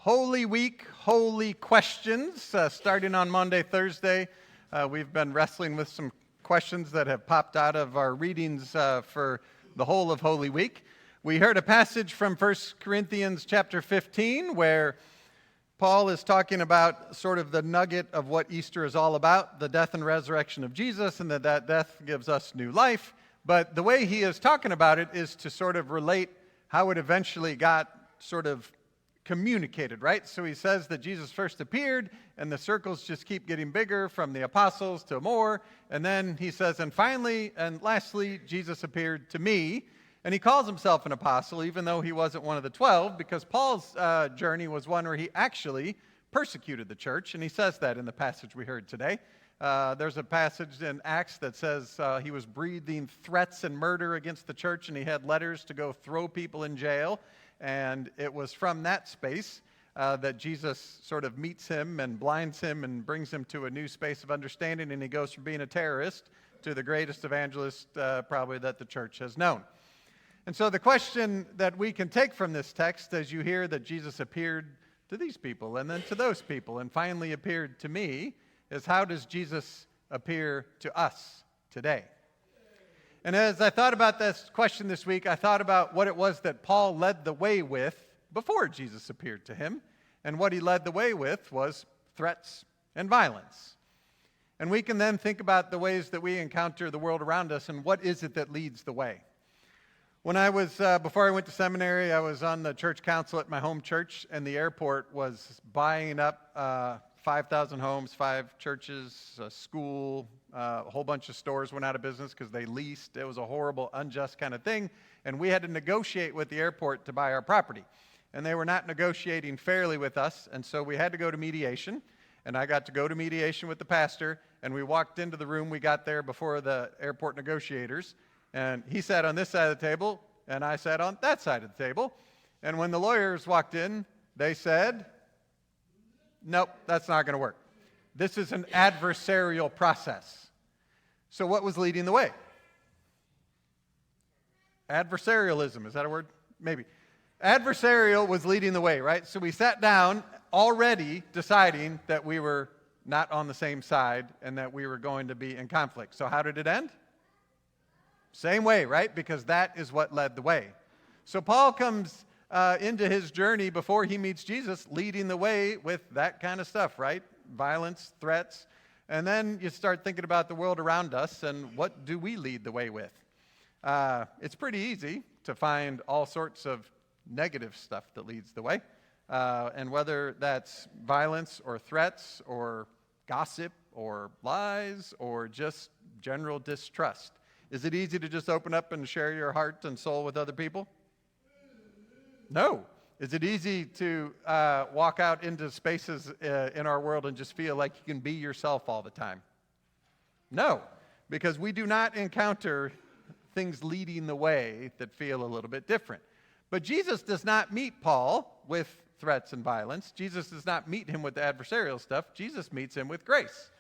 Holy Week, Holy Questions, starting on Monday, Thursday. We've been wrestling with some questions that have popped out of our readings for the whole of Holy Week. We heard a passage from 1 Corinthians chapter 15 where Paul is talking about sort of the nugget of what Easter is all about, the death and resurrection of Jesus, and that death gives us new life. But the way he is talking about it is to sort of relate how it eventually got sort of communicated, right? So he says that Jesus first appeared, and the circles just keep getting bigger from the apostles to more. And then he says, and finally, and lastly, Jesus appeared to me. And he calls himself an apostle, even though he wasn't one of the 12, because Paul's journey was one where he actually persecuted the church. And he says that in the passage we heard today. There's a passage in Acts that says he was breathing threats and murder against the church, and he had letters to go throw people in jail. And it was from that space that Jesus sort of meets him and blinds him and brings him to a new space of understanding, and he goes from being a terrorist to the greatest evangelist probably that the church has known. And so the question that we can take from this text, as you hear that Jesus appeared to these people and then to those people and finally appeared to me, is how does Jesus appear to us today? And as I thought about this question this week, I thought about what it was that Paul led the way with before Jesus appeared to him. And what he led the way with was threats and violence. And we can then think about the ways that we encounter the world around us and what is it that leads the way. When I was, before I went to seminary, I was on the church council at my home church, and the airport was buying up 5,000 homes, 5 churches, a school, a whole bunch of stores went out of business because they leased. It was a horrible, unjust kind of thing, and we had to negotiate with the airport to buy our property. And they were not negotiating fairly with us, and so we had to go to mediation, and I got to go to mediation with the pastor, and we walked into the room. We got there before the airport negotiators, and he sat on this side of the table, and I sat on that side of the table. And when the lawyers walked in, they said, nope, that's not going to work. This is an adversarial process. So what was leading the way? Adversarialism, is that a word? Maybe. Adversarial was leading the way, right? So we sat down already deciding that we were not on the same side and that we were going to be in conflict. So how did it end? Same way, right? Because that is what led the way. So Paul comes into his journey before he meets Jesus, leading the way with that kind of stuff, right? Violence, threats. And then you start thinking about the world around us and what do we lead the way with? It's pretty easy to find all sorts of negative stuff that leads the way. And whether that's violence or threats or gossip or lies or just general distrust. Is it easy to just open up and share your heart and soul with other people? No. Is it easy to walk out into spaces in our world and just feel like you can be yourself all the time? No, because we do not encounter things leading the way that feel a little bit different. But Jesus does not meet Paul with threats and violence. Jesus does not meet him with the adversarial stuff. Jesus meets him with grace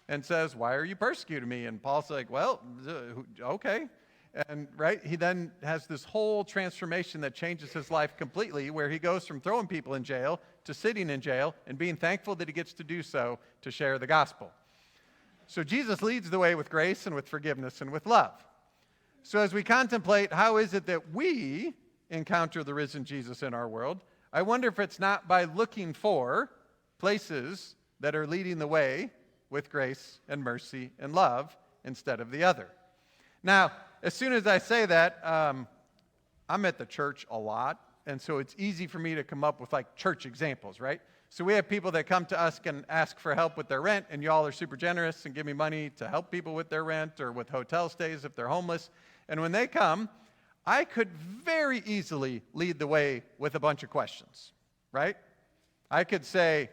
and says, why are you persecuting me? And Paul's like, well, okay. And right, he then has this whole transformation that changes his life completely, where he goes from throwing people in jail to sitting in jail and being thankful that he gets to do so to share the gospel. So Jesus leads the way with grace and with forgiveness and with love. So as we contemplate how is it that we encounter the risen Jesus in our world, I wonder if it's not by looking for places that are leading the way with grace and mercy and love instead of the other. Now, as soon as I say that, I'm at the church a lot, and so it's easy for me to come up with like church examples, right? So we have people that come to us and ask for help with their rent, and y'all are super generous and give me money to help people with their rent or with hotel stays if they're homeless. And when they come, I could very easily lead the way with a bunch of questions, right? I could say,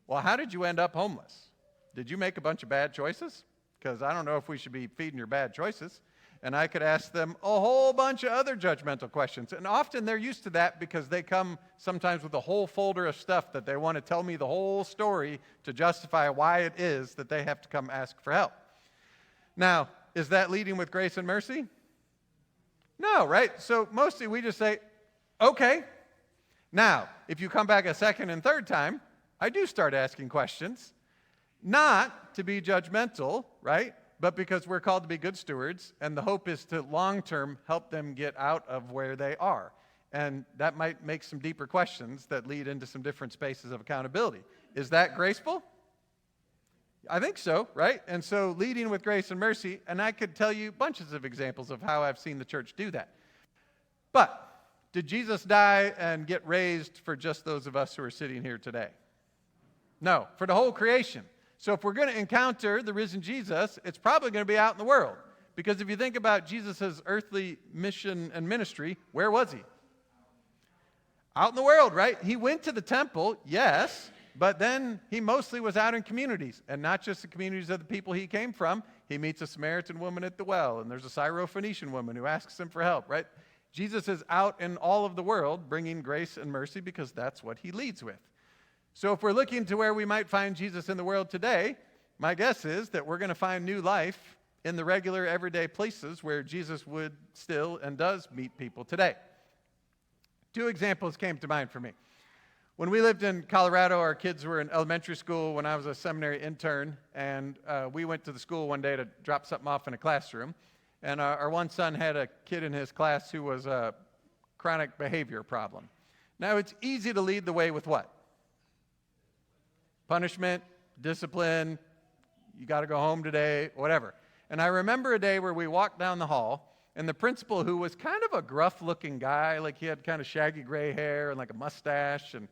well, how did you end up homeless? Did you make a bunch of bad choices? Because I don't know if we should be feeding your bad choices. And I could ask them a whole bunch of other judgmental questions. And often they're used to that because they come sometimes with a whole folder of stuff that they want to tell me the whole story to justify why it is that they have to come ask for help. Now, is that leading with grace and mercy? No, right? So mostly we just say, okay. Now, if you come back a second and third time, I do start asking questions, not to be judgmental, right? But because we're called to be good stewards, and the hope is to long-term help them get out of where they are. And that might make some deeper questions that lead into some different spaces of accountability. Is that graceful? I think so, right? And so leading with grace and mercy, and I could tell you bunches of examples of how I've seen the church do that. But did Jesus die and get raised for just those of us who are sitting here today? No, for the whole creation. So if we're going to encounter the risen Jesus, it's probably going to be out in the world. Because if you think about Jesus' earthly mission and ministry, where was he? Out in the world, right? He went to the temple, yes, but then he mostly was out in communities, and not just the communities of the people he came from. He meets a Samaritan woman at the well, and there's a Syrophoenician woman who asks him for help, right? Jesus is out in all of the world bringing grace and mercy because that's what he leads with. So if we're looking to where we might find Jesus in the world today, my guess is that we're going to find new life in the regular everyday places where Jesus would still and does meet people today. Two examples came to mind for me. When we lived in Colorado, our kids were in elementary school when I was a seminary intern, and we went to the school one day to drop something off in a classroom. And our one son had a kid in his class who was a chronic behavior problem. Now, it's easy to lead the way with what? Punishment, discipline, you got to go home today, whatever. And I remember a day where we walked down the hall, and the principal, who was kind of a gruff-looking guy, like he had kind of shaggy gray hair and like a mustache, and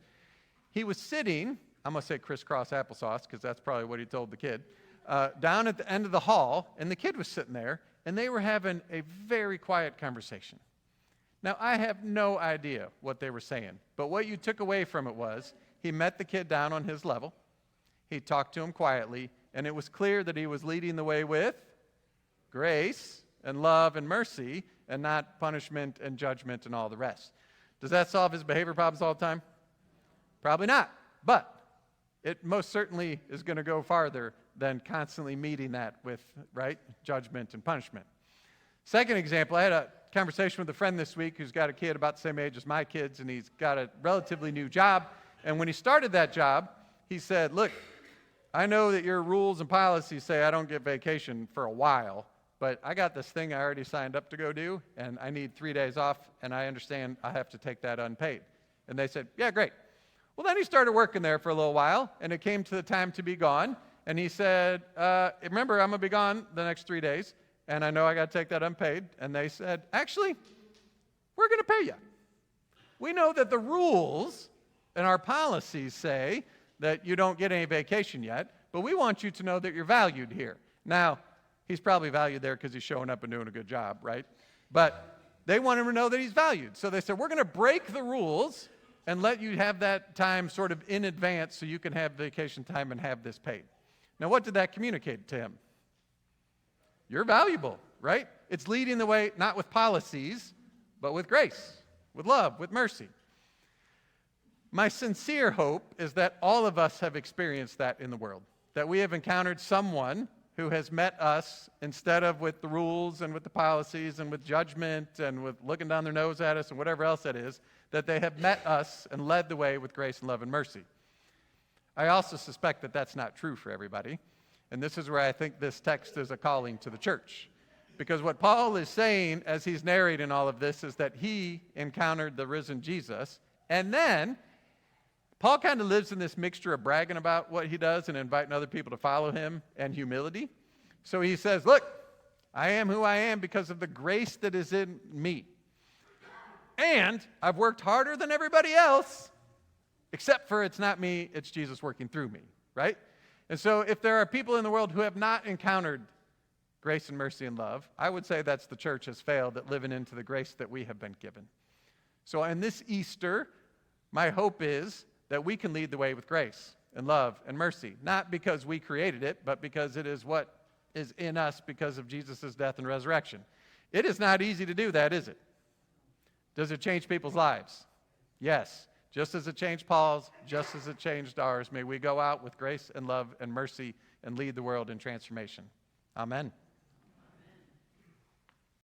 he was sitting, I'm going to say crisscross applesauce because that's probably what he told the kid, down at the end of the hall, and the kid was sitting there, and they were having a very quiet conversation. Now, I have no idea what they were saying, but what you took away from it was he met the kid down on his level, he talked to him quietly, and it was clear that he was leading the way with grace and love and mercy, and not punishment and judgment and all the rest. Does that solve his behavior problems all the time? Probably not, but it most certainly is going to go farther than constantly meeting that with, right, judgment and punishment. Second example, I had a conversation with a friend this week who's got a kid about the same age as my kids, and he's got a relatively new job, and when he started that job, he said, look, I know that your rules and policies say I don't get vacation for a while, but I got this thing I already signed up to go do, and I need 3 days off, and I understand I have to take that unpaid. And they said, yeah, great. Well, then he started working there for a little while, and it came to the time to be gone, and he said, remember, I'm going to be gone the next 3 days, and I know I got to take that unpaid. And they said, actually, we're going to pay you. We know that the rules and our policies say that you don't get any vacation yet, but we want you to know that you're valued here. Now, he's probably valued there because he's showing up and doing a good job, right? But they want him to know that he's valued. So they said, we're going to break the rules and let you have that time sort of in advance so you can have vacation time and have this paid. Now, what did that communicate to him? You're valuable, right? It's leading the way not with policies, but with grace, with love, with mercy. My sincere hope is that all of us have experienced that in the world, that we have encountered someone who has met us instead of with the rules and with the policies and with judgment and with looking down their nose at us and whatever else that is, that they have met us and led the way with grace and love and mercy. I also suspect that that's not true for everybody, and this is where I think this text is a calling to the church. Because what Paul is saying as he's narrating all of this is that he encountered the risen Jesus, and then Paul kind of lives in this mixture of bragging about what he does and inviting other people to follow him and humility. So he says, look, I am who I am because of the grace that is in me. And I've worked harder than everybody else, except for it's not me, it's Jesus working through me, right? And so if there are people in the world who have not encountered grace and mercy and love, I would say that's the church has failed at living into the grace that we have been given. So in this Easter, my hope is that we can lead the way with grace and love and mercy, not because we created it, but because it is what is in us because of Jesus' death and resurrection. It is not easy to do that, is it? Does it change people's lives? Yes. Just as it changed Paul's, just as it changed ours, may we go out with grace and love and mercy and lead the world in transformation. Amen.